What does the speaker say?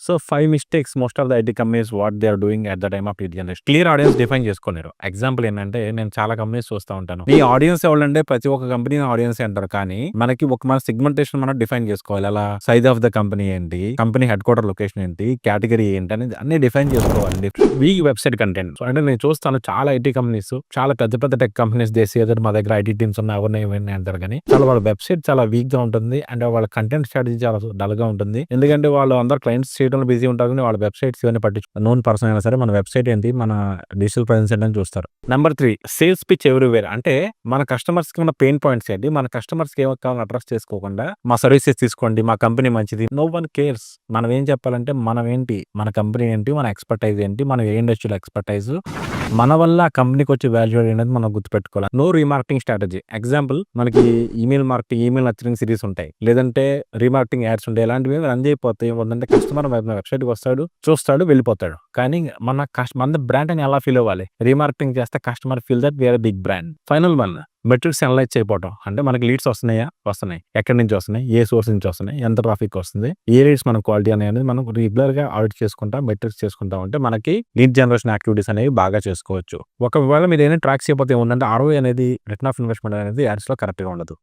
So 5 mistakes most of the IT companies what they are doing at the time of lead generation. Clear audience define చేసుకోలేరు. Example ఏంటంటే నేను చాలా companies చూస్తా ఉంటాను. మీ audience ఎవరంటే ప్రతి ఒక్క కంపెనీ ఆడియన్స్ అంటారు. కానీ మనకి మన సెగ్మెంటేషన్ మనం డిఫైన్ చేసుకోవాలి. అలా సైజ్ ఆఫ్ ద కంపెనీ ఏంటి, కంపెనీ హెడ్ క్వార్టర్ లొకేషన్ ఏంటి, కేటగిరీ ఏంటి అనేది అన్ని డిఫైన్ చేసుకోవాలి. Week website content. సో అంటే నేను చూస్తాను చాలా ఐటీ కంపెనీస్, చాలా పెద్ద పెద్ద టెక్ కంపెనీస్ మా దగ్గర ఐటీ టీమ్స్ ఉన్నాయి ఎవరిని ఇవన్నీ అంటారు. కానీ చాలా వాళ్ళ వెబ్సైట్ చాలా వీక్ గా ఉంటుంది అండ్ వాళ్ళ కంటెంట్ స్ట్రాటజీ చాలా డల్ గా ఉంటుంది. ఎందుకంటే వాళ్ళు అందరు క్లయింట్స్ చేయడంలో బిజీ ఉంటారు. కానీ వాళ్ళ వెబ్సైట్స్ ఇవన్నీ పట్టించుకో నోన్ పర్సన్ అయినా సరే మన వెబ్సైట్ ఏంటి, మన డిజిటల్ ప్రెజెన్స్ ఏంటని చూస్తారు. Number 3 sales pitch everywhere. అంటే మన కస్టమర్స్ కి ఉన్న పెయిన్ పాయింట్స్ ఏంటి, మన కస్టమర్స్ కి ఏమో కావాలని అడ్రస్ చేసుకోకుండా మా సర్వీసెస్ తీసుకోండి, మా కంపెనీ మంచిది, నో వన్ కేర్స్. మనం ఏం చెప్పాలంటే మనం ఏంటి, మన కంపెనీ ఏంటి, మన ఎక్స్పర్టైజ్ ఏంటి, మన ఏ ఇండస్ట్రీలో ఎక్స్పర్టైజ్, మన వల్ల ఆ కంపెనీకి వచ్చే వాల్యూ అనేది మనం గుర్తుపెట్టుకోవాలి. No remarketing strategy. ఎగ్జాంపుల్ మనకి email marketing, email nurturing series ఉంటాయి, లేదంటే రీమార్కెటింగ్ యాడ్స్ ఉంటాయి. ఇలాంటివి రన్ అయిపోతాయి. ఏంటంటే కస్టమర్ వెబ్సైట్కి వస్తాడు, చూస్తాడు, వెళ్ళిపోతాడు. కానీ మన బ్రాండ్ అని ఎలా ఫీల్ అవ్వాలి? రీమార్కెటింగ్ చేస్తే customer feel that we are big brand. Final one metrics analyse చేయకపోవడం. అంటే మనకి లీడ్స్ వస్తున్నాయా, వస్తున్నాయి, ఎక్కడి నుంచి వస్తున్నాయి, ఏ సోర్స్ నుంచి వస్తున్నాయి, ఎంత ట్రాఫిక్ వస్తుంది, ఏ లీడ్స్ మన క్వాలిటీ అనేది మనం రెగ్యులర్ గా ఆడిట్ చేసుకుంటాం, మెట్రిక్స్ చేసుకుంటాం. అంటే మనకి లీడ్ జనరేషన్ యాక్టివిటీస్ అనేవి బాగా చేసుకోవచ్చు. ఒకవేళ మీరు ఏదైనా ట్రాక్ చేయకపోతే ఏముందంటే ROI అనేది, రిటర్న్ ఆఫ్ ఇన్వెస్ట్మెంట్ అనేది యాడ్స్ లో కరెక్ట్ గా ఉండదు.